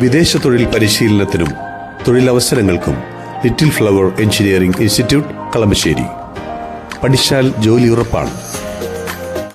വിദേശ തൊഴിൽ പരിശീലനത്തിനും തൊഴിലവസരങ്ങൾക്കും little flower engineering institute Kalamassery. പഠിച്ചാൽ ജോലി ഉറപ്പാണ്.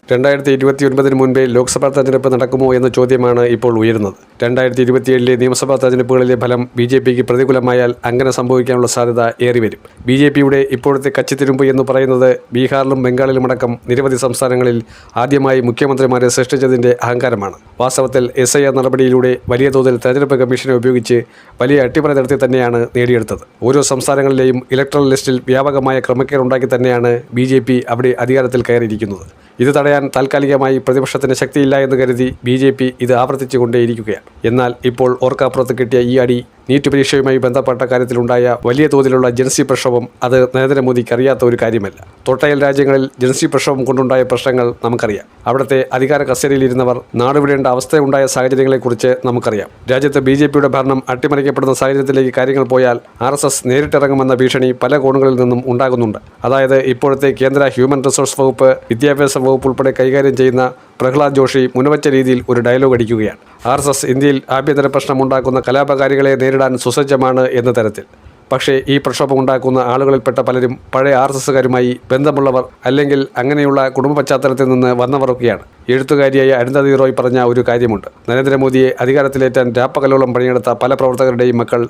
2029 മുൻപേ ലോക്സഭാ തെരഞ്ഞെടുപ്പ് നടക്കുമോ എന്ന ചോദ്യമാണ് ഇപ്പോൾ ഉയരുന്നത്. 2027 നിയമസഭാ തെരഞ്ഞെടുപ്പുകളിലെ ഫലം BJPക്ക് പ്രതികൂലമായാൽ അങ്ങനെ സംഭവിക്കാനുള്ള സാധ്യത ഏറിവരും. BJPയുടെ ഇപ്പോഴത്തെ കച്ചിത്തിരുമ്പ് എന്ന് പറയുന്നത് ബീഹാറിലും ബംഗാളിലുമടക്കം നിരവധി സംസ്ഥാനങ്ങളിൽ ആദ്യമായി മുഖ്യമന്ത്രിമാരെ സൃഷ്ടിച്ചതിൻ്റെ അഹങ്കാരമാണ്. വാസ്തവത്തിൽ SIR നടപടിയിലൂടെ വലിയ തോതിൽ തെരഞ്ഞെടുപ്പ് കമ്മീഷനെ ഉപയോഗിച്ച് വലിയ അട്ടിമറി നടത്തി തന്നെയാണ് നേടിയെടുത്തത്. ഓരോ സംസ്ഥാനങ്ങളിലെയും ഇലക്ട്രൽ ലിസ്റ്റിൽ വ്യാപകമായ ക്രമക്കേടുണ്ടാക്കി തന്നെയാണ് BJP അവിടെ അധികാരത്തിൽ കയറിയിരിക്കുന്നത്. ഇത് തടയാൻ താൽക്കാലികമായി പ്രതിപക്ഷത്തിന് ശക്തിയില്ല എന്ന് കരുതി BJP ഇത് ആവർത്തിച്ചു കൊണ്ടേയിരിക്കുകയാണ്. എന്നാൽ ഇപ്പോൾ ഓർക്കാപ്പുറത്ത് കിട്ടിയ ഈ അടി നീറ്റ് പരീക്ഷയുമായി ബന്ധപ്പെട്ട കാര്യത്തിലുണ്ടായ വലിയ തോതിലുള്ള ജൻസി പ്രക്ഷോഭം അത് നരേന്ദ്രമോദിക്ക് അറിയാത്ത ഒരു കാര്യമല്ല. തൊട്ടയൽ രാജ്യങ്ങളിൽ ജൻസി പ്രക്ഷോഭം കൊണ്ടുണ്ടായ പ്രശ്നങ്ങൾ നമുക്കറിയാം. അവിടുത്തെ അധികാര കസേരയിലിരുന്നവർ നാടുവിടേണ്ട അവസ്ഥയുണ്ടായ സാഹചര്യങ്ങളെക്കുറിച്ച് നമുക്കറിയാം. രാജ്യത്ത് BJPയുടെ ഭരണം അട്ടിമറിക്കപ്പെടുന്ന സാഹചര്യത്തിലേക്ക് കാര്യങ്ങൾ പോയാൽ RSS നേരിട്ടിറങ്ങുമെന്ന ഭീഷണി പല കോണുകളിൽ നിന്നും ഉണ്ടാകുന്നുണ്ട്. അതായത് ഇപ്പോഴത്തെ കേന്ദ്ര ഹ്യൂമൻ റിസോഴ്സ് വകുപ്പ്, വിദ്യാഭ്യാസ വകുപ്പ് ഉൾപ്പെടെ കൈകാര്യം ചെയ്യുന്ന പ്രഹ്ലാദ് ജോഷി മുൻവച്ച രീതിയിൽ ഒരു ഡയലോഗ് അടിക്കുകയാണ്. RSS ഇന്ത്യയിൽ ആഭ്യന്തര പ്രശ്നമുണ്ടാക്കുന്ന കലാപകാരികളെ നേരിടാൻ സുസജ്ജമാണ് എന്ന തരത്തിൽ. പക്ഷേ ഈ പ്രക്ഷോഭം ഉണ്ടാക്കുന്ന ആളുകളിൽപ്പെട്ട പലരും പഴയ RSSകാരുമായി ബന്ധമുള്ളവർ അല്ലെങ്കിൽ അങ്ങനെയുള്ള കുടുംബ പശ്ചാത്തലത്തിൽ നിന്ന് വന്നവരൊക്കെയാണ്. എഴുത്തുകാരിയായ അരുന്ധതി റോയ് പറഞ്ഞ ഒരു കാര്യമുണ്ട്. നരേന്ദ്രമോദിയെ അധികാരത്തിലേറ്റാൻ രാപ്പകലോളം പണിയെടുത്ത പല പ്രവർത്തകരുടെയും മക്കൾ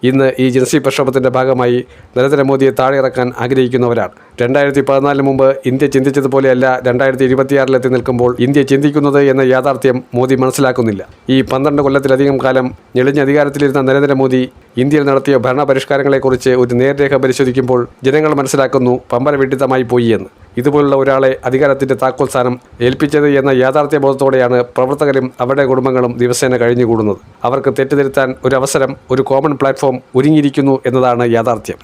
ഇന്ന് ഈ ജൻസി പ്രക്ഷോഭത്തിൻ്റെ ഭാഗമായി നരേന്ദ്രമോദിയെ താഴെയിറക്കാൻ ആഗ്രഹിക്കുന്നവരാണ്. 2014 മുമ്പ് ഇന്ത്യ ചിന്തിച്ചതുപോലെയല്ല 2026 നിൽക്കുമ്പോൾ ഇന്ത്യ ചിന്തിക്കുന്നത് എന്ന യാഥാർത്ഥ്യം മോദി മനസ്സിലാക്കുന്നില്ല. ഈ 12 കൊല്ലത്തിലധികം കാലം ഞെളിഞ്ഞ അധികാരത്തിലിരുന്ന നരേന്ദ്രമോദി ഇന്ത്യയിൽ നടത്തിയ ഭരണപരിഷ്കാരങ്ങളെക്കുറിച്ച് ഒരു നേർരേഖ പരിശോധിക്കുമ്പോൾ ജനങ്ങൾ മനസ്സിലാക്കുന്നു പമ്പര വിഡിത്തമായി പോയി എന്ന്. ഇതുപോലുള്ള ഒരാളെ അധികാരത്തിൻ്റെ താക്കോൽ സ്ഥാനം ഏൽപ്പിച്ചത് എന്ന യാഥാർത്ഥ്യബോധത്തോടെയാണ് പ്രവർത്തകരും അവരുടെ കുടുംബങ്ങളും ദിവസേന കഴിഞ്ഞുകൂടുന്നത്. അവർക്ക് തെറ്റുതിരുത്താൻ ഒരു അവസരം, ഒരു കോമൺ പ്ലാറ്റ്ഫോം ഒരുങ്ങിയിരിക്കുന്നു എന്നതാണ് യാഥാർത്ഥ്യം.